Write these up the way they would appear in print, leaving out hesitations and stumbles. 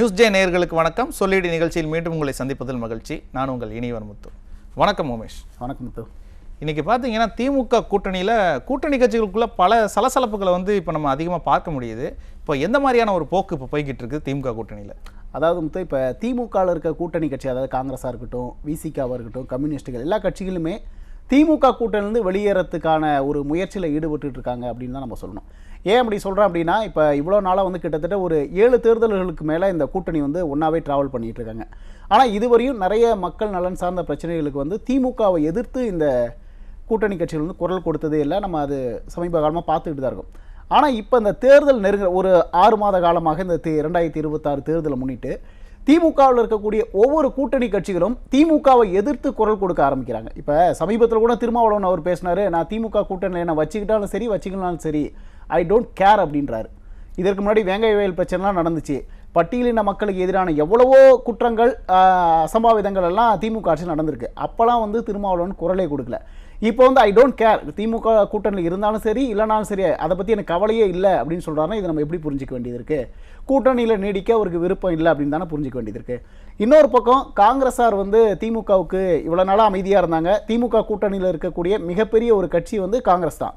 News J நேயர்களுக்கு வணக்கம். சொல்லிடு நிகழ்ச்சியில் மீண்டும் உங்களை சந்திப்பதில் மகிழ்ச்சி. நான் உங்கள் இனியவர் முத்து. வணக்கம் உமேஷ். வணக்கம் முத்து. இன்னைக்கு பார்த்தீங்கன்னா திமுக கூட்டணியில் கூட்டணி கட்சிகளுக்குள்ள பல சலசலப்புகளை இப்போ நம்ம அதிகமாக பார்க்க முடியுது. இப்போ எந்த மாதிரியான ஒரு போக்கு இப்போ போய்கிட்டு இருக்குது திமுக கூட்டணியில்? அதாவது முத்து, இப்போ திமுகவில் இருக்க கூட்டணி கட்சி, அதாவது காங்கிரஸாக இருக்கட்டும், விசிகாவாக இருக்கட்டும், கம்யூனிஸ்ட்டுகள், எல்லா கட்சிகளுமே திமுக கூட்டணிலேருந்து வெளியேறதுக்கான ஒரு முயற்சியில் ஈடுபட்டு இருக்காங்க அப்படின்னு தான் நம்ம சொல்லணும். ஏன் அப்படி சொல்கிறேன் அப்படின்னா, இப்போ இவ்வளோ நாளாக கிட்டத்தட்ட ஒரு 7 தேர்தல்களுக்கு மேலே இந்த கூட்டணி ஒன்றாவே ட்ராவல் பண்ணிகிட்டு இருக்காங்க. ஆனால் இதுவரையும் நிறைய மக்கள் நலன் சார்ந்த பிரச்சனைகளுக்கு திமுகவை எதிர்த்து இந்த கூட்டணி கட்சிகள் குரல் கொடுத்ததே இல்லை. நம்ம அது சமீப காலமாக பார்த்துக்கிட்டு தான் இருக்கோம். ஆனால் இப்போ இந்த தேர்தல் நெருங்க ஒரு 6 மாத காலமாக இந்த 2026 தேர்தலை முன்னிட்டு திமுகவில் இருக்கக்கூடிய ஒவ்வொரு கூட்டணி கட்சிகளும் திமுகவை எதிர்த்து குரல் கொடுக்க ஆரம்பிக்கிறாங்க. இப்போ சமீபத்தில் கூட திருமாவளவன் அவர் பேசினார், நான் திமுக கூட்டணியில் என்ன வச்சுக்கிட்டாலும் சரி வச்சுக்கலாலும் சரி, ஐ டோன்ட் கேர் அப்படின்றாரு. இதற்கு முன்னாடி வேங்கை வயல் பிரச்சனைலாம் நடந்துச்சு. பட்டியலின மக்களுக்கு எதிரான எவ்வளவோ குற்றங்கள், அசம்பாவிதங்கள் எல்லாம் திமுக ஆட்சியில் நடந்திருக்கு. அப்போலாம் திருமாவளவன் குரலே கொடுக்கல. இப்போ ஐ டோன்ட் கேர், திமுக கூட்டணியில் இருந்தாலும் சரி இல்லைனாலும் சரி, அதை பற்றி எனக்கு கவலையே இல்லை அப்படின்னு சொல்கிறாருன்னா இதை நம்ம எப்படி புரிஞ்சிக்க வேண்டியது இருக்குது? கூட்டணியில் நீடிக்க அவருக்கு விருப்பம் இல்லை அப்படின்னு தானே புரிஞ்சிக்க வேண்டியது இருக்குது. இன்னொரு பக்கம் காங்கிரஸார் திமுகவுக்கு இவ்வளோ நாளாக அமைதியாக இருந்தாங்க. திமுக கூட்டணியில் இருக்கக்கூடிய மிகப்பெரிய ஒரு கட்சி காங்கிரஸ் தான்.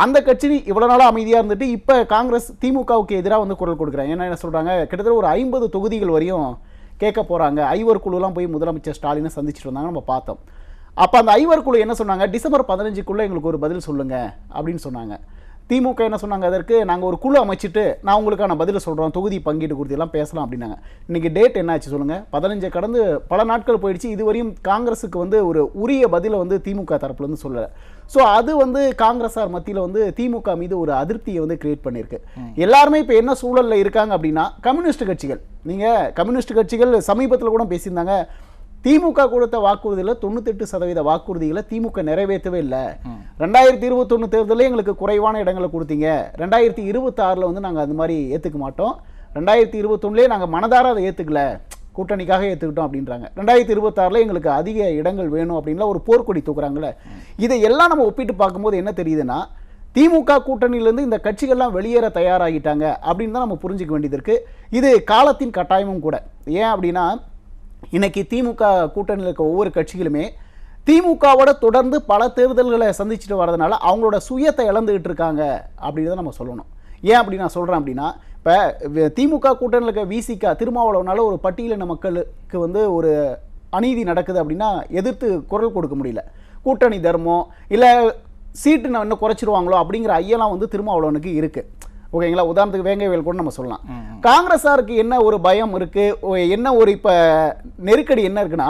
அந்த கட்சி இவ்வளோ நாளாக அமைதியாக இருந்துட்டு இப்போ காங்கிரஸ் திமுகவுக்கு எதிராக குரல் கொடுக்குறாங்க. என்ன சொல்கிறாங்க, கிட்டத்தட்ட ஒரு 50 தொகுதிகள் வரையும் கேட்க போகிறாங்க. ஐவர் குழுலாம் போய் முதலமைச்சர் ஸ்டாலினை சந்திச்சுட்டு வந்தாங்க, நம்ம பார்த்தோம். அப்போ அந்த ஐவர் குழு என்ன சொன்னாங்க, டிசம்பர் 15க்குள்ளே எங்களுக்கு ஒரு பதில் சொல்லுங்கள் அப்படின்னு சொன்னாங்க. திமுக என்ன சொன்னாங்க, அதற்கு நாங்கள் ஒரு குழு அமைச்சிட்டு நான் உங்களுக்கான பதில் சொல்கிறோம், தொகுதி பங்கீடு கொடுத்தெல்லாம் பேசலாம் அப்படின்னாங்க. இன்றைக்கி டேட் என்ன ஆச்சு சொல்லுங்கள்? 15 கடந்து பல நாட்கள் போயிடுச்சு. இதுவரையும் காங்கிரஸுக்கு ஒரு உரிய பதிலை திமுக தரப்புலேருந்து சொல்லலை. ஸோ அது காங்கிரஸார் மத்தியில் திமுக மீது ஒரு அதிருப்தியை கிரியேட் பண்ணியிருக்கு. எல்லாருமே இப்போ என்ன சூழலில் இருக்காங்க அப்படின்னா, கம்யூனிஸ்ட் கட்சிகள், நீங்கள் கம்யூனிஸ்ட் கட்சிகள் சமீபத்தில் கூட பேசியிருந்தாங்க, திமுக கொடுத்த வாக்குறுதியில் 98% வாக்குறுதிகளை திமுக நிறைவேற்றவே இல்லை. 2021 தேர்தலில் எங்களுக்கு குறைவான இடங்களை கொடுத்தீங்க. 2026 நாங்கள் அது மாதிரி ஏற்றுக்க மாட்டோம். 2021 நாங்கள் மனதார அதை ஏற்றுக்கல, கூட்டணிக்காக ஏற்றுக்கிட்டோம் அப்படின்றாங்க. 2026 எங்களுக்கு அதிக இடங்கள் வேணும் அப்படின்லாம் ஒரு போர்க்கொடி தூக்குறாங்களே. இதை எல்லாம் நம்ம ஒப்பிட்டு பார்க்கும்போது என்ன தெரியுதுன்னா, திமுக கூட்டணியிலேருந்து இந்த கட்சிகள்லாம் வெளியேற தயாராகிட்டாங்க அப்படின்னு தான் நம்ம புரிஞ்சிக்க வேண்டியது இருக்குது. இது காலத்தின் கட்டாயமும் கூட. ஏன் அப்படின்னா, இன்னைக்கு திமுக கூட்டணியில் இருக்க ஒவ்வொரு கட்சிகளுமே திமுகவோட தொடர்ந்து பல தேர்தல்களை சந்திச்சுட்டு வரதுனால அவங்களோட சுயத்தை இழந்துகிட்டு இருக்காங்க அப்படின்னு நம்ம சொல்லணும். ஏன் அப்படி நான் சொல்கிறேன் அப்படின்னா, இப்போ திமுக கூட்டணியில் இருக்க விசிகா திருமாவளவனால ஒரு பட்டியலின மக்களுக்கு ஒரு அநீதி நடக்குது அப்படின்னா எதிர்த்து குரல் கொடுக்க முடியல. கூட்டணி தர்மம் இல்லை சீட்டு நான் இன்னும் குறைச்சிருவாங்களோ அப்படிங்கிற ஐயெல்லாம் திருமாவளவனுக்கு இருக்குது. ஓகேங்களா? உதாரணத்துக்கு வேங்கை வயல் கூட நம்ம சொல்லலாம். காங்கிரஸாருக்கு என்ன ஒரு பயம் இருக்குது, என்ன ஒரு இப்போ நெருக்கடி என்ன இருக்குன்னா,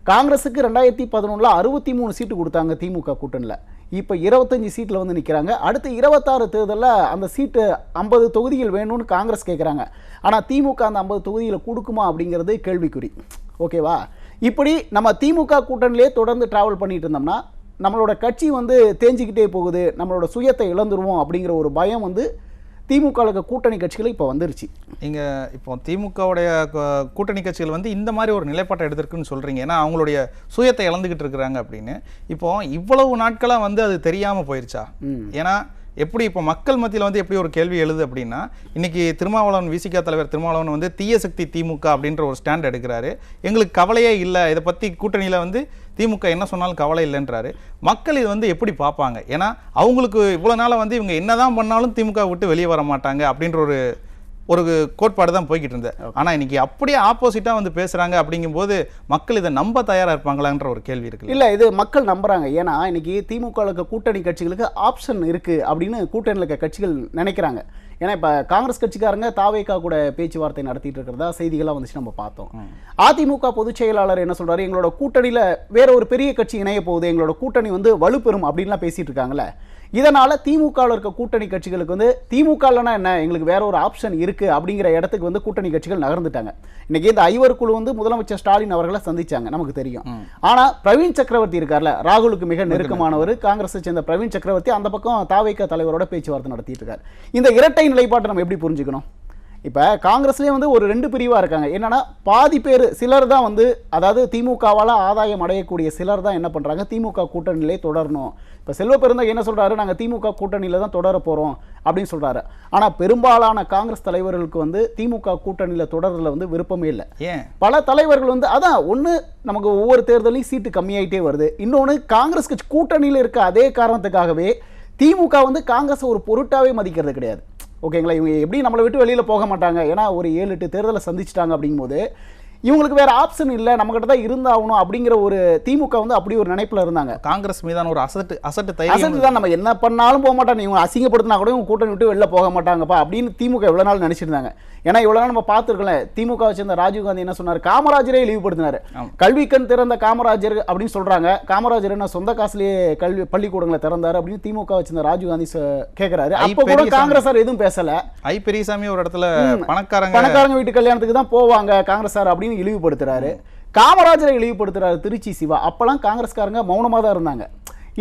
காங்கிரஸுக்கு 2011 63 சீட்டு கொடுத்தாங்க திமுக கூட்டணியில். இப்போ 25 சீட்டில் நிற்கிறாங்க. அடுத்து 26 தேர்தலில் அந்த சீட்டு 50 தொகுதிகள் வேணும்னு காங்கிரஸ் கேட்குறாங்க. ஆனால் திமுக அந்த 50 தொகுதிகளை கொடுக்குமா அப்படிங்கிறது கேள்விக்குறி. ஓகேவா? இப்படி நம்ம திமுக கூட்டணியிலே தொடர்ந்து ட்ராவல் பண்ணிட்டு இருந்தோம்னா நம்மளோட கட்சி தேஞ்சிக்கிட்டே போகுது, நம்மளோட சுயத்தை இழந்துருவோம் அப்படிங்கிற ஒரு பயம் திமுக கூட்டணி கட்சிகள் இப்போ வந்துருச்சு. நீங்கள் இப்போ திமுகவுடைய கூட்டணி கட்சிகள் இந்த மாதிரி ஒரு நிலைப்பாட்டை எடுத்திருக்குன்னு சொல்கிறீங்க. ஏன்னா அவங்களுடைய சுயத்தை இழந்துக்கிட்டு இருக்கிறாங்க அப்படின்னு. இப்போ இவ்வளவு நாட்களாக அது தெரியாமல் போயிருச்சா? ஏன்னா எப்படி இப்போ மக்கள் மத்தியில் எப்படி ஒரு கேள்வி எழுது அப்படின்னா, இன்னைக்கு திருமாவளவன் விசிகா தலைவர் திருமாவளவன் தீய சக்தி திமுக அப்படின்ற ஒரு ஸ்டாண்ட் எடுக்கிறாரு. எங்களுக்கு கவலையே இல்லை, இதை பற்றி கூட்டணியில் திமுக என்ன சொன்னாலும் கவலை இல்லைன்றாரு. மக்கள் இது எப்படி பார்ப்பாங்க? ஏன்னா அவங்களுக்கு இவ்வளோ நாளாக இவங்க என்னதான் பண்ணாலும் திமுக விட்டு வெளியே வர மாட்டாங்க அப்படின்ற ஒரு கோட்பாடு தான் போய்கிட்டு இருந்தது. ஆனால் இன்னைக்கு அப்படியே ஆப்போசிட்டாக பேசுகிறாங்க. அப்படிங்கும்போது மக்கள் இதை நம்ப தயாராக இருப்பாங்களான்ற ஒரு கேள்வி இருக்குது. இல்லை, இது மக்கள் நம்புறாங்க. ஏன்னா இன்னைக்கு திமுக இருக்க கூட்டணி கட்சிகளுக்கு ஆப்ஷன் இருக்குது அப்படின்னு கூட்டணியில் இருக்க கட்சிகள் நினைக்கிறாங்க. ஏன்னா இப்போ காங்கிரஸ் கட்சிக்காரங்க தாவேகா கூட பேச்சுவார்த்தை நடத்திட்டு இருக்கிறதா செய்திகள்லாம் வந்துச்சு, நம்ம பார்த்தோம். அதிமுக பொதுச் செயலாளர் என்ன சொல்றாரு, எங்களோட கூட்டணியில் வேற ஒரு பெரிய கட்சி இணைய போகுது, எங்களோட கூட்டணி வலுப்பெறும் அப்படின்லாம் பேசிட்டு இருக்காங்களே. இதனால திமுகவில் இருக்க கூட்டணி கட்சிகளுக்கு திமுக இல்லைனா என்ன, எங்களுக்கு வேற ஒரு ஆப்ஷன் இருக்கு அப்படிங்கிற இடத்துக்கு கூட்டணி கட்சிகள் நகர்ந்துட்டாங்க. இன்னைக்கு இந்த ஐவர் குழு முதலமைச்சர் ஸ்டாலின் அவர்களை சந்திச்சாங்க, நமக்கு தெரியும். ஆனா பிரவீன் சக்கரவர்த்தி இருக்கார்ல, ராகுலுக்கு மிக நெருக்கமானவர், காங்கிரஸை சேர்ந்த பிரவீன் சக்கரவர்த்தி அந்த பக்கம் தாவேகா தலைவரோட பேச்சுவார்த்தை நடத்திட்டு இருக்காரு. இந்த இரட்டை நிலைப்பாட்டை நம்ம எப்படி புரிஞ்சுக்கணும்? இப்போ காங்கிரஸ்லேயே வந்து ஒரு 2 பிரிவாக இருக்காங்க. என்னன்னா பாதி பேர் சிலர் தான் வந்து, அதாவது திமுகவால் ஆதாயம் அடையக்கூடிய சிலர் தான் என்ன பண்ணுறாங்க, திமுக கூட்டணியிலே தொடரணும். இப்போ செல்வ பெருந்தகை என்ன சொல்கிறாரு, நாங்கள் திமுக கூட்டணியில் தான் தொடர போகிறோம் அப்படின்னு சொல்கிறாரு. ஆனால் பெரும்பாலான காங்கிரஸ் தலைவர்களுக்கு வந்து திமுக கூட்டணியில் தொடர்றதுல வந்து விருப்பமே இல்லை. ஏன் பல தலைவர்கள் வந்து அதான் ஒன்று, நமக்கு ஒவ்வொரு தேர்தலையும் சீட்டு கம்மியாயிட்டே வருது. இன்னொன்று, காங்கிரஸ் கட்சி கூட்டணியில் இருக்க அதே காரணத்துக்காகவே திமுக வந்து காங்கிரஸை ஒரு பொருட்டாவே மதிக்கிறது கிடையாது. ஓகேங்களா, இவங்க எப்படி நம்மளை விட்டு வெளியில் போக மாட்டாங்க, ஏன்னா ஒரு 7-8 தேர்தலை சந்திச்சிட்டாங்க. அப்படிங்கும்போது இவங்களுக்கு வேற ஆப்ஷன் இல்லை, நம்மகிட்ட தான் இருந்தாகணும் அப்படிங்கிற ஒரு திமுக வந்து அப்படி ஒரு நினைப்பில் இருந்தாங்க. காங்கிரஸ் மீதான ஒரு அசட்டு தான், நம்ம என்ன பண்ணாலும் போக மாட்டாங்க, இவங்க அசிங்கப்படுத்தினா கூட இவங்க கூட்டணி விட்டு வெளில போக மாட்டாங்கப்பா அப்படின்னு திமுக இவ்வளோ நாள் நினைச்சிருந்தாங்க. ஏன்னா இவ்வளோ நாள் நம்ம பார்த்துருக்கல, திமுக வச்சிருந்த ராஜீவ்காந்தி என்ன சொன்னார், காமராஜரே இழிவுபடுத்தினார். கல்வி கண் திறந்த காமராஜர் அப்படின்னு சொல்றாங்க. காமராஜர் என்ன சொந்த காசுலேயே கல்வி பள்ளிக்கூடங்களை திறந்தாரு அப்படின்னு திமுக வச்சிருந்த ராஜீவ்காந்தி கேட்கிறாரு. அப்போ கூட காங்கிரஸார் எதுவும் பேசல. பெரியசாமி ஒரு இடத்துல பணக்காரங்க வீட்டு கல்யாணத்துக்கு தான் போவாங்க காங்கிரஸார் அப்படின்னு இழிவுபடுத்துறாரு. காமராஜரை இழிவுபடுத்துறாரு திருச்சி சிவா. அப்பெல்லாம் காங்கிரஸ்காரங்க மௌனமாக தான் இருந்தாங்க.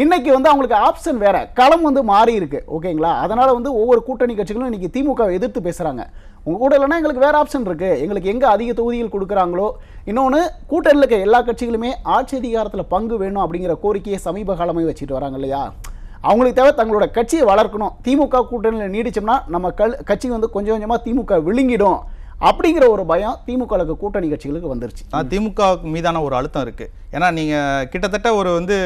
இன்னைக்கு வந்து அவங்களுக்கு ஆப்ஷன் வேற, களம் வந்து மாறி இருக்கு. ஓகேங்களா, அதனால வந்து ஒவ்வொரு கூட்டணி கட்சிகளும் இன்னைக்கு திமுக எதிர்த்து பேசுறாங்க. உங்க கூட இல்லைன்னா எங்களுக்கு வேற ஆப்ஷன் இருக்கு, எங்களுக்கு எங்க அதிக தொகுதிகள் கொடுக்குறாங்களோ. இன்னொன்று, கூட்டணியில் இருக்க எல்லா கட்சிகளுமே ஆட்சி அதிகாரத்தில் பங்கு வேணும் அப்படிங்கிற கோரிக்கையை சமீப காலமாக வச்சுட்டு வராங்க இல்லையா. அவங்களுக்கு தேவை தங்களோட கட்சியை வளர்க்கணும். திமுக கூட்டணியில் நீடிச்சோம்னா நம்ம கட்சி வந்து கொஞ்சம் கொஞ்சமாக திமுக விழுங்கிடும் அப்படிங்கிற ஒரு பயம் திமுக கூட்டணி கட்சிகளுக்கு வந்துருச்சு. திமுக மீதான ஒரு அழுத்தம் இருக்கு. ஏன்னா நீங்க கிட்டத்தட்ட ஒரு வந்து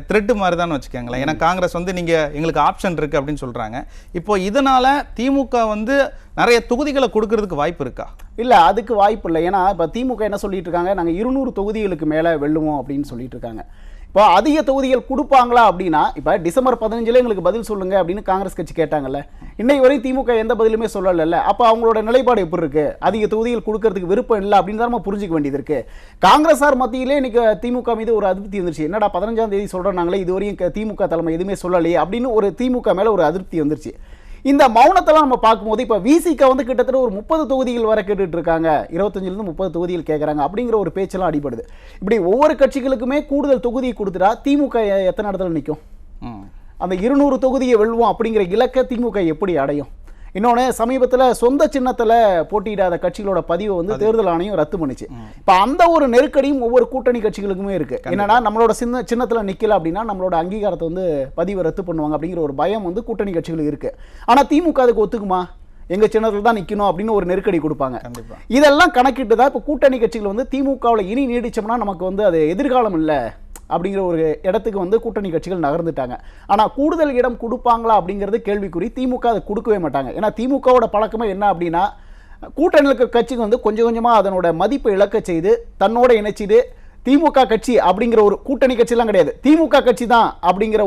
த்ரெட் மாதிரி தான் வச்சுக்கோங்களேன். ஏன்னா காங்கிரஸ் வந்து நீங்க எங்களுக்கு ஆப்ஷன் இருக்கு அப்படின்னு சொல்றாங்க. இப்போ இதனால திமுக வந்து நிறைய தொகுதிகளை கொடுக்கறதுக்கு வாய்ப்பு இருக்கா? இல்ல, அதுக்கு வாய்ப்பு இல்லை. ஏன்னா இப்போ திமுக என்ன சொல்லிட்டு இருக்காங்க, நாங்க 200 தொகுதிகளுக்கு மேல வெல்லுவோம் அப்படின்னு சொல்லிட்டு இருக்காங்க. இப்போ அதிக தொகுதிகள் கொடுப்பாங்களா அப்படின்னா, இப்போ டிசம்பர் 15 எங்களுக்கு பதில் சொல்லுங்க அப்படின்னு காங்கிரஸ் கட்சி கேட்டாங்கல்ல, இன்னைக்கு வரையும் திமுக எந்த பதிலுமே சொல்லல. அப்போ அவங்களோட நிலைப்பாடு எப்படி இருக்கு, அதிக தொகுதிகள் கொடுக்கறதுக்கு விருப்பம் இல்லை அப்படின்னு தான் நம்ம புரிஞ்சுக்க வேண்டியது இருக்கு. காங்கிரஸார் மத்தியிலே இன்னைக்கு திமுக மீது ஒரு அதிருப்தி வந்துருச்சு. என்னடா 15ஆம் தேதி சொல்றாங்களே, இதுவரையும் திமுக தலைமை எதுவுமே சொல்லலையே அப்படின்னு ஒரு திமுக மேல ஒரு அதிருப்தி வந்துருச்சு. இந்த மௌனத்தெல்லாம் நம்ம பார்க்கும்போது இப்போ விசிக வந்து கிட்டத்தட்ட ஒரு 30 தொகுதிகள் வரை கேட்டுட்டு இருக்காங்க, 25லேருந்து 30 தொகுதிகள் கேட்குறாங்க அப்படிங்கிற ஒரு பேச்செல்லாம் அடிபடுது. இப்படி ஒவ்வொரு கட்சிகளுக்குமே கூடுதல் தொகுதியை கொடுத்துட்டா திமுக எத்தனை இடத்துல நிற்கும்? அந்த 200 தொகுதியை வெல்வோம் அப்படிங்கிற இலக்கை திமுக எப்படி அடையும்? இன்னொன்று, சமீபத்தில் சொந்த சின்னத்தில் போட்டியிடாத கட்சிகளோட பதிவை வந்து தேர்தல் ஆணையம் ரத்து பண்ணிச்சு. இப்போ அந்த ஒரு நெருக்கடியும் ஒவ்வொரு கூட்டணி கட்சிகளுக்குமே இருக்கு. என்னன்னா, நம்மளோட சின்னத்தில் நிற்கல அப்படின்னா நம்மளோட அங்கீகாரத்தை வந்து பதிவை ரத்து பண்ணுவாங்க அப்படிங்கிற ஒரு பயம் வந்து கூட்டணி கட்சிகளுக்கு இருக்கு. ஆனால் திமுக அதுக்கு ஒத்துக்குமா? எங்க சின்னத்தில் தான் நிற்கணும் அப்படின்னு ஒரு நெருக்கடி கொடுப்பாங்க. இதெல்லாம் கணக்கிட்டு தான் இப்போ கூட்டணி கட்சிகள் வந்து திமுகவில் இனி நீடிச்சோம்னா நமக்கு வந்து அது எதிர்காலம் இல்லை அப்படிங்கிற ஒரு இடத்துக்கு வந்து கூட்டணி கட்சிகள் நகர்ந்துட்டாங்க. ஆனால் கூடுதல் இடம் கொடுப்பாங்களா அப்படிங்கிறது கேள்விக்குறி. திமுக அதை கொடுக்கவே மாட்டாங்க. ஏன்னா திமுகவோட பழக்கமே என்ன அப்படின்னா, கூட்டணியில் இருக்க கட்சிக்கு வந்து கொஞ்சம் கொஞ்சமாக அதனோட மதிப்பை இழக்க செய்து தன்னோட இணைச்சிது திமுக கட்சி அப்படிங்கிற ஒரு கூட்டணி கட்சிலாம் கிடையாது, திமுக கட்சி தான் அப்படிங்கிற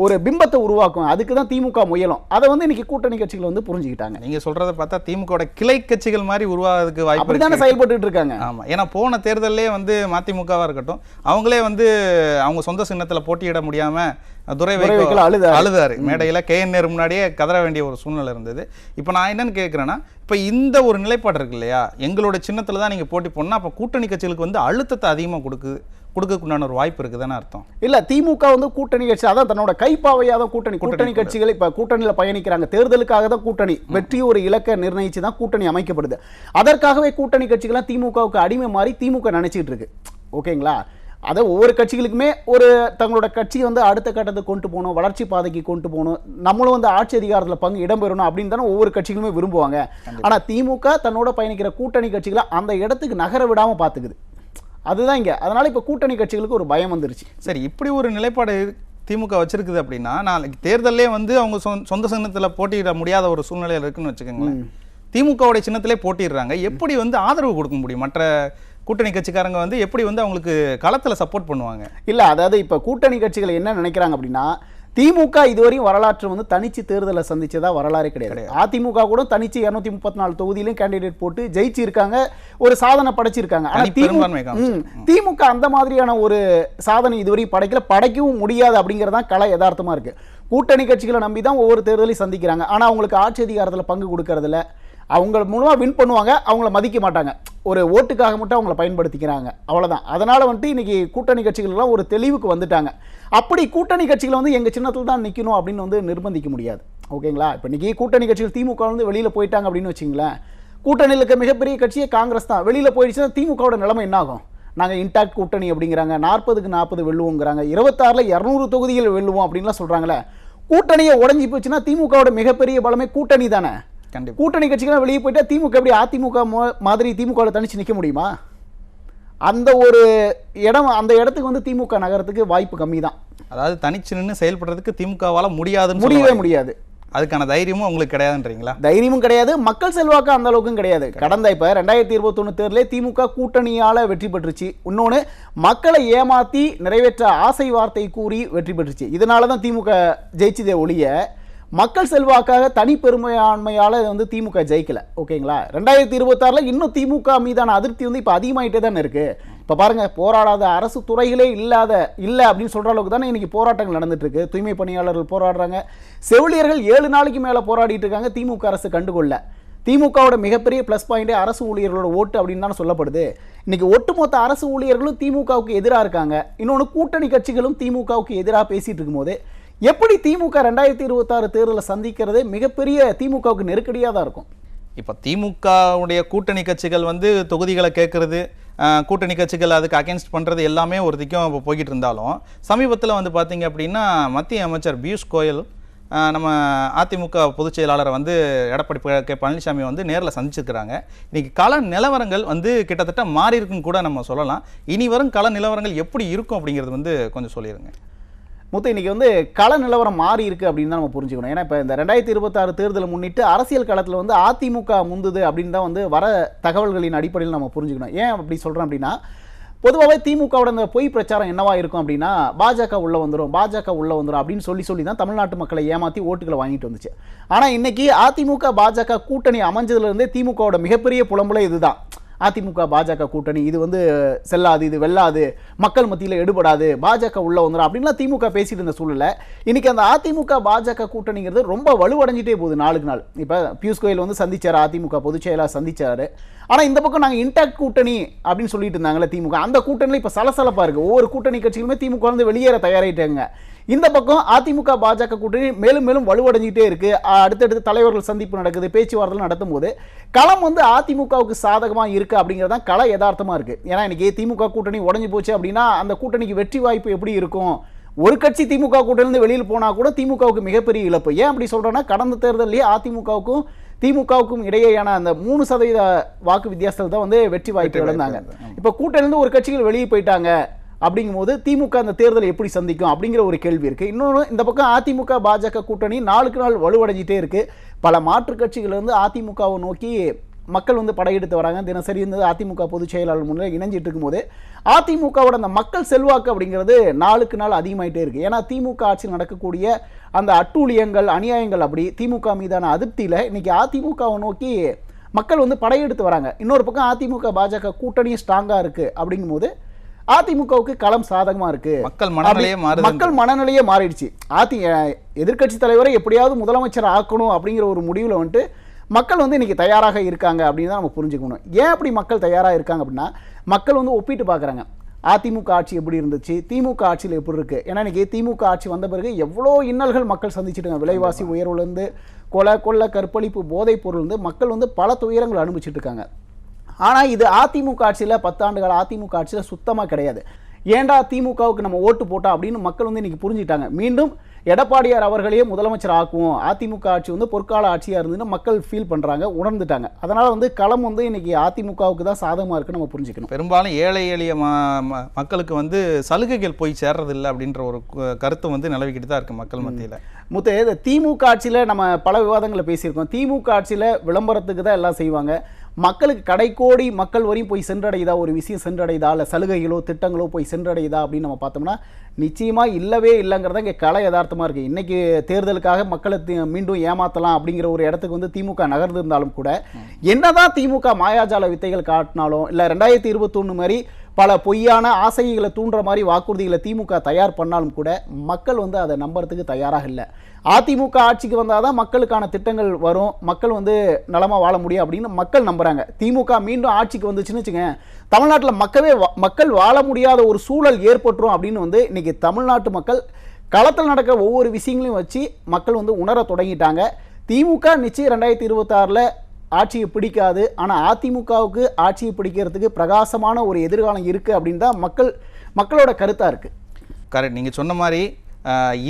ஒரு பிம்பத்தை உருவாக்கும். அதுக்கு தான் திமுக முயலும். அதை வந்து இன்னைக்கு கூட்டணி கட்சிகள் வந்து புரிஞ்சுக்கிட்டாங்க. நீங்க சொல்றதை பார்த்தா திமுக கிளை கட்சிகள் மாதிரி உருவாகிறதுக்கு வாய்ப்பு அப்படிதானே செயல்பட்டு இருக்காங்க. ஆமா, ஏன்னா போன தேர்தலே வந்து மதிமுகவா இருக்கட்டும், அவங்களே வந்து அவங்க சொந்த சின்னத்துல போட்டியிட முடியாம துரைவைக்கோல் அழுதாரு மேடையில. KN நேரு முன்னாடியே கதற வேண்டிய ஒரு சூழ்நிலை இருந்தது. இப்போ நான் என்னன்னு கேட்குறேன்னா, இப்போ இந்த ஒரு நிலைப்பாடு இருக்கு இல்லையா, எங்களோட சின்னத்துல தான் நீங்க போட்டி போடணும், அப்போ கூட்டணி கட்சிகளுக்கு வந்து அழுத்தத்தை அதிகமாக கொடுக்கக்குண்டான ஒரு வாய்ப்பு இருக்குதானே அர்த்தம்? இல்ல, திமுக வந்து கூட்டணி கட்சி அதான் தன்னோட கைப்பாவையாக தான் கூட்டணி கட்சிகள் இப்ப கூட்டணியில் பயணிக்கிறாங்க. தேர்தலுக்காக தான் கூட்டணி, வெற்றி ஒரு இலக்கை நிர்ணயிச்சு தான் கூட்டணி அமைக்கப்படுது. அதற்காகவே கூட்டணி கட்சிகள்லாம் திமுகவுக்கு அடிமை மாறி திமுக நினைச்சிட்டு இருக்கு. ஓகேங்களா, அதை ஒவ்வொரு கட்சிகளுக்குமே ஒரு தங்களோட கட்சியை வந்து அடுத்த கட்டத்தை கொண்டு போகணும், வளர்ச்சி பாதைக்கு கொண்டு போகணும், நம்மளும் வந்து ஆட்சி அதிகாரத்தில் பங்கு இடம்பெறணும் அப்படின்னு தானே ஒவ்வொரு கட்சிகளுமே விரும்புவாங்க. ஆனால் திமுக தன்னோட பயணிக்கிற கூட்டணி கட்சிகளை அந்த இடத்துக்கு நகர விடாமல் பார்த்துக்குது. அதுதான் இங்கே. அதனால இப்போ கூட்டணி கட்சிகளுக்கு ஒரு பயம் வந்துருச்சு. சரி, இப்படி ஒரு நிலைப்பாடு திமுக வச்சிருக்குது அப்படின்னா, நாளைக்கு தேர்தலே வந்து அவங்க சொந்த சின்னத்தில் போட்டியிட முடியாத ஒரு சூழ்நிலையில் இருக்குன்னு வச்சுக்கோங்களேன். திமுகவுடைய சின்னத்திலே போட்டிடுறாங்க, எப்படி வந்து ஆதரவு கொடுக்க முடியும்? மற்ற கூட்டணி கட்சிக்காரங்க வந்து எப்படி வந்து அவங்களுக்கு களத்தில் சப்போர்ட் பண்ணுவாங்க? இல்லை, அதாவது இப்போ கூட்டணி கட்சிகள் என்ன நினைக்கிறாங்க அப்படின்னா, திமுக இதுவரையும் வரலாற்று வந்து தனிச்சு தேர்தலை சந்திச்சதா வரலாறே கிடையாது. அதிமுக கூட தனிச்சு 234 தொகுதியிலும் கேண்டிடேட் போட்டு ஜெயிச்சு இருக்காங்க, ஒரு சாதனை படைச்சிருக்காங்க. திமுக அந்த மாதிரியான ஒரு சாதனை இதுவரையும் படைக்கவும் முடியாது அப்படிங்கிறதான் கலை யதார்த்தமா இருக்கு. கூட்டணி கட்சிகளை நம்பி தான் ஒவ்வொரு தேர்தலையும் சந்திக்கிறாங்க. ஆனால் அவங்களுக்கு ஆட்சி அதிகாரத்தில் பங்கு கொடுக்கறதில்ல, அவங்க மூலமாக வின் பண்ணுவாங்க, அவங்கள மதிக்க மாட்டாங்க, ஒரு ஓட்டுக்காக மட்டும் அவங்கள பயன்படுத்திக்கிறாங்க, அவ்வளோதான். அதனால் வந்துட்டு இன்னைக்கு கூட்டணி கட்சிகள்லாம் ஒரு தெளிவுக்கு வந்துட்டாங்க. அப்படி கூட்டணி கட்சிகளை வந்து எங்கள் சின்னத்தில் தான் நிற்கணும் அப்படின்னு வந்து நிர்பந்திக்க முடியாது. ஓகேங்களா? இப்போ இன்னைக்கு கூட்டணி கட்சிகள் திமுக வந்து வெளியில் போயிட்டாங்க அப்படின்னு வச்சிங்களேன், கூட்டணியில் இருக்க மிகப்பெரிய கட்சியே காங்கிரஸ் தான். வெளியில் போயிடுச்சுன்னா திமுகவோட நிலைமை என்ன ஆகும்? நாங்கள் இன்டாக்ட் கூட்டணி அப்படிங்கிறாங்க, 40க்கு 40 வெல்லுவோங்கிறாங்க, 26ல் 200 தொகுதிகள் வெல்லுவோம் அப்படின்லாம் சொல்கிறாங்களே. கூட்டணியை உடஞ்சி போச்சுன்னா திமுகவோட மிகப்பெரிய பலமே கூட்டணி தானே. கண்டிப்பாக கூட்டணி கட்சிகள் வெளியே போயிட்டா திமுக எப்படி அதிமுக மாதிரி திமுகவில் தனிச்சு நிற்க முடியுமா? அந்த ஒரு இடம், அந்த இடத்துக்கு வந்து திமுக நகரத்துக்கு வாய்ப்பு கம்மி தான். அதாவது தனிச்சு நின்று செயல்படுறதுக்கு திமுகவால் முடியவே முடியாது. அதுக்கான தைரியமும் உங்களுக்கு கிடையாதுன்றீங்களா? தைரியமும் கிடையாது, மக்கள் செல்வாக்கு அந்த அளவுக்கும் கிடையாது. கடந்த இப்போ 2021 தேர்தலே திமுக கூட்டணியால் வெற்றி பெற்றுச்சு. இன்னொன்று, மக்களை ஏமாற்றி நிறைவேற்ற ஆசை வார்த்தை கூறி வெற்றி பெற்றுச்சு. இதனால தான் திமுக ஜெயிச்சதே ஒழிய மக்கள் செல்வாக்காக தனி பெருமையாண்மையால் வந்து திமுக ஜெயிக்கல. ஓகேங்களா? 2026 இன்னும் திமுக மீதான அதிருப்தி வந்து இப்போ அதிகமாகிட்டே தானே இருக்கு. இப்போ பாருங்க, போராடாத அரசு துறைகளே இல்லை அப்படின்னு சொல்ற அளவுக்கு தானே இன்னைக்கு போராட்டங்கள் நடந்துட்டு இருக்கு. தூய்மை பணியாளர்கள் போராடுறாங்க, செவிலியர்கள் 7 நாளைக்கு மேலே போராடிட்டு இருக்காங்க. திமுக அரசு கண்டுகொள்ள. திமுகவோட மிகப்பெரிய ப்ளஸ் பாயிண்டே அரசு ஊழியர்களோட ஓட்டு அப்படின்னு தானே சொல்லப்படுது. இன்னைக்கு ஒட்டுமொத்த அரசு ஊழியர்களும் திமுகவுக்கு எதிராக இருக்காங்க. இன்னொன்று, கூட்டணி கட்சிகளும் திமுகவுக்கு எதிராக பேசிட்டு இருக்கும்போது எப்படி திமுக 2026 தேர்தலை சந்திக்கிறது மிகப்பெரிய திமுகவுக்கு நெருக்கடியாக தான் இருக்கும். இப்போ திமுகவுடைய கூட்டணி கட்சிகள் வந்து தொகுதிகளை கேட்கறது, கூட்டணி கட்சிகள் அதுக்கு அகேன்ஸ்ட் பண்ணுறது எல்லாமே ஒரு திக்கம் இப்போ போய்கிட்டு இருந்தாலும், சமீபத்தில் வந்து பார்த்தீங்க அப்படின்னா மத்திய அமைச்சர் பியூஷ் கோயல் நம்ம அதிமுக பொதுச் செயலாளரை வந்து எடப்பாடி கே பழனிசாமி வந்து நேரில் சந்திச்சிருக்கிறாங்க. இன்றைக்கி கள நிலவரங்கள் வந்து கிட்டத்தட்ட மாறி இருக்குன்னு கூட நம்ம சொல்லலாம். இனி வரும் கள நிலவரங்கள் எப்படி இருக்கும் அப்படிங்கிறது வந்து கொஞ்சம் சொல்லிடுங்க. மொத்தம் இன்றைக்கி வந்து கள நிலவரம் மாறி இருக்குது அப்படின்னு தான் நம்ம புரிஞ்சுக்கணும். ஏன்னா இப்போ இந்த 2026 தேர்தலை முன்னிட்டு அரசியல் களத்தில் வந்து அதிமுக முந்துது அப்படின்னு தான் வந்து வர தகவல்களின் அடிப்படையில் நம்ம புரிஞ்சுக்கணும். ஏன் அப்படி சொல்கிறோம் அப்படின்னா, பொதுவாகவே திமுகவோட இந்த பொய் பிரச்சாரம் என்னவா இருக்கும் அப்படின்னா, பாஜக உள்ளே வந்துடும் அப்படின்னு சொல்லி தான் தமிழ்நாட்டு மக்களை ஏமாற்றி ஓட்டுகளை வாங்கிட்டு வந்துச்சு. ஆனால் இன்னைக்கு அதிமுக பாஜக கூட்டணி அமைஞ்சதுலேருந்தே திமுகவோட மிகப்பெரிய புலம்புல இதுதான். அதிமுக பாஜக கூட்டணி இது வந்து செல்லாது, இது வெல்லாது, மக்கள் மத்தியில் எடுபடாது, பாஜக உள்ள வந்துடும் அப்படின்லாம் திமுக பேசிட்டு இருந்த சூழல்ல இன்னைக்கு அந்த அதிமுக பாஜக கூட்டணிங்கிறது ரொம்ப வலுவடைஞ்சிட்டே போகுது நாளுக்கு நாள். இப்போ பியூஷ் கோயல் வந்து சந்திச்சார், அதிமுக பொதுச் செயலாளர் சந்திச்சாரு. ஆனால் இந்த பக்கம் நாங்கள் இன்டாக்ட் கூட்டணி அப்படின்னு சொல்லிட்டு இருந்தாங்களே திமுக, அந்த கூட்டணியில் இப்போ சலசலப்பாக இருக்குது. ஒவ்வொரு கூட்டணி கட்சிகளுமே திமுக வந்து வெளியேற தயாராகிட்டாங்க. இந்த பக்கம் அதிமுக பாஜக கூட்டணி மேலும் மேலும் வலுவடைஞ்சிட்டே இருக்கு. அடுத்தடுத்து தலைவர்கள் சந்திப்பு நடக்குது, பேச்சுவார்த்தை நடத்தும் போது களம் வந்து அதிமுகவுக்கு சாதகமாக இருக்கு அப்படிங்கிறது தான் கள யதார்த்தமாக இருக்கு. ஏன்னா இன்னைக்கு திமுக கூட்டணி உடஞ்சி போச்சு அப்படின்னா அந்த கூட்டணிக்கு வெற்றி வாய்ப்பு எப்படி இருக்கும்? ஒரு கட்சி திமுக கூட்டணியிலிருந்து வெளியில் போனால் கூட திமுகவுக்கு மிகப்பெரிய இழப்பு. ஏன் அப்படி சொல்றேன்னா, கடந்த தேர்தலிலேயே அதிமுகவுக்கும் திமுகவுக்கும் இடையேயான அந்த 3% வாக்கு வித்தியாசத்தில் தான் வந்து வெற்றி வாய்ப்பு இழந்தாங்க. இப்போ கூட்டணியிலிருந்து ஒரு கட்சிகள் வெளியே போயிட்டாங்க அப்படிங்கும்போது திமுக அந்த தேர்தலை எப்படி சந்திக்கும் அப்படிங்கிற ஒரு கேள்வி இருக்கு. இன்னொன்று, இந்த பக்கம் அதிமுக பாஜக கூட்டணி நாளுக்கு நாள் வலுவடைஞ்சிட்டே இருக்கு. பல மாற்று கட்சிகள் வந்து அதிமுகவை நோக்கி மக்கள் வந்து படையெடுத்து வராங்க. தினசரி இருந்தது அதிமுக பொதுச் செயலாளர் முன்னிலை இணைஞ்சிட்டு இருக்கும்போது அதிமுகவோட அந்த மக்கள் செல்வாக்கு அப்படிங்கிறது நாளுக்கு நாள் அதிகமாயிட்டே இருக்கு. ஏன்னா திமுக ஆட்சியில் நடக்கக்கூடிய அந்த அட்டூழியங்கள், அநியாயங்கள், அப்படி திமுக மீதான அதிருப்தியில் இன்னைக்கு அதிமுகவை நோக்கி மக்கள் வந்து படையெடுத்து வராங்க. இன்னொரு பக்கம் அதிமுக பாஜக கூட்டணியும் ஸ்ட்ராங்காக இருக்கு அப்படிங்கும்போது அதிமுகவுக்கு களம் சாதகமா இருக்கு. மக்கள் மனநிலையே மாறிடுச்சு. எதிர்கட்சி தலைவரை எப்படியாவது முதலமைச்சர் ஆக்கணும் அப்படிங்கிற ஒரு முடிவில் வந்துட்டு மக்கள் வந்து இன்னைக்கு தயாராக இருக்காங்க அப்படின்னு தான் நம்ம புரிஞ்சுக்கணும். ஏன் அப்படி மக்கள் தயாராக இருக்காங்க அப்படின்னா, மக்கள் வந்து ஒப்பிட்டு பார்க்குறாங்க. அதிமுக ஆட்சி எப்படி இருந்துச்சு, திமுக ஆட்சியில் எப்படி இருக்கு. ஏன்னா இன்னைக்கு திமுக ஆட்சி வந்த பிறகு எவ்வளோ இன்னல்கள் மக்கள் சந்திச்சுட்டு, விலைவாசி உயர்வுலேருந்து கொலை கற்பழிப்பு போதைப் பொருள் வந்து மக்கள் வந்து பல துயரங்கள் அனுபவிச்சுட்டு இருக்காங்க. ஆனால் இது அதிமுக ஆட்சியில் 10 ஆண்டுகள் அதிமுக ஆட்சியில் சுத்தமாக கிடையாது. ஏண்டா திமுகவுக்கு நம்ம ஓட்டு போட்டோம் அப்படின்னு மக்கள் வந்து இன்னைக்கு புரிஞ்சுட்டாங்க. மீண்டும் எடப்பாடியார் அவர்களையே முதலமைச்சர் ஆக்குவோம், அதிமுக ஆட்சி வந்து பொற்கால ஆட்சியாக இருந்துன்னு மக்கள் ஃபீல் பண்ணுறாங்க, உணர்ந்துட்டாங்க. அதனால் வந்து களம் வந்து இன்னைக்கு அதிமுகவுக்கு தான் சாதகமாக இருக்குன்னு நம்ம புரிஞ்சுக்கணும். பெரும்பாலும் ஏழை எளிய மக்களுக்கு வந்து சலுகைகள் போய் சேர்றதில்லை அப்படின்ற ஒரு கருத்து வந்து நிலவிக்கிட்டு தான் இருக்குது மக்கள் மத்தியில். முத்து, இந்த திமுக ஆட்சியில் நம்ம பல விவாதங்களை பேசியிருக்கோம். திமுக ஆட்சியில் விளம்பரத்துக்கு தான் எல்லாம் செய்வாங்க. மக்களுக்கு கடைக்கோடி மக்கள் வரையும் போய் சென்றடையுதா ஒரு விஷயம் சென்றடையுதா, இல்லை சலுகைகளோ திட்டங்களோ போய் சென்றடையுதா அப்படின்னு நம்ம பார்த்தோம்னா நிச்சயமாக இல்லவே இல்லைங்கிறத இங்கே கலை யதார்த்தமாக இருக்குது. இன்றைக்கி தேர்தலுக்காக மக்களை மீண்டும் ஏமாற்றலாம் அப்படிங்கிற ஒரு இடத்துக்கு வந்து திமுக நகர்ந்திருந்தாலும் கூட, என்னதான் திமுக மாயாஜால வித்தைகள் காட்டினாலும், இல்லை 2021 மாதிரி பல பொய்யான ஆசைகளை தூண்டுற மாதிரி வாக்குறுதிகளை திமுக தயார் பண்ணாலும் கூட மக்கள் வந்து அதை நம்புறதுக்கு தயாராக இல்லை. அதிமுக ஆட்சிக்கு வந்தால் தான் மக்களுக்கான திட்டங்கள் வரும், மக்கள் வந்து நலமாக வாழ முடியும் அப்படின்னு மக்கள் நம்புகிறாங்க. திமுக மீண்டும் ஆட்சிக்கு வந்துச்சுன்னு வச்சுங்க, தமிழ்நாட்டில் மக்கள் வாழ முடியாத ஒரு சூழல் ஏற்பட்டுரும் அப்படின்னு வந்து இன்னைக்கு தமிழ்நாட்டு மக்கள் களத்தில் நடக்கிற ஒவ்வொரு விஷயங்களையும் வச்சு மக்கள் வந்து உணர தொடங்கிட்டாங்க. திமுக நிச்சயம் 2026 ஆட்சியை பிடிக்காது, ஆனால் அதிமுகவுக்கு ஆட்சியை பிடிக்கிறதுக்கு பிரகாசமான ஒரு எதிர்காலம் இருக்குது அப்படின்னு தான் மக்களோட கருத்தாக இருக்குது. கரெக்ட். நீங்கள் சொன்ன மாதிரி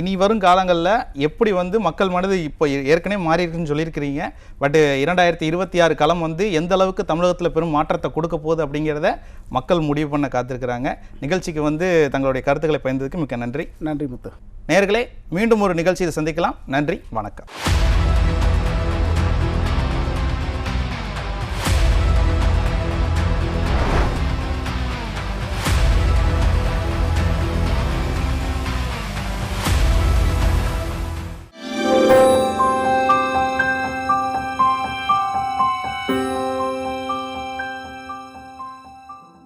இனி வரும் காலங்களில் எப்படி வந்து மக்கள் மனது இப்போ ஏற்கனவே மாறி இருக்குன்னு சொல்லியிருக்கிறீங்க. பட் 2026 களம் வந்து எந்த அளவுக்கு தமிழகத்தில் பெரும் மாற்றத்தை கொடுக்க போகுது அப்படிங்கிறத மக்கள் முடிவு பண்ண காத்திருக்கிறாங்க. நிகழ்ச்சிக்கு வந்து தங்களுடைய கருத்துக்களை பயந்ததுக்கு மிக்க நன்றி. நன்றி முத்து. நேயர்களே, மீண்டும் ஒரு நிகழ்ச்சியில் சந்திக்கலாம். நன்றி, வணக்கம்.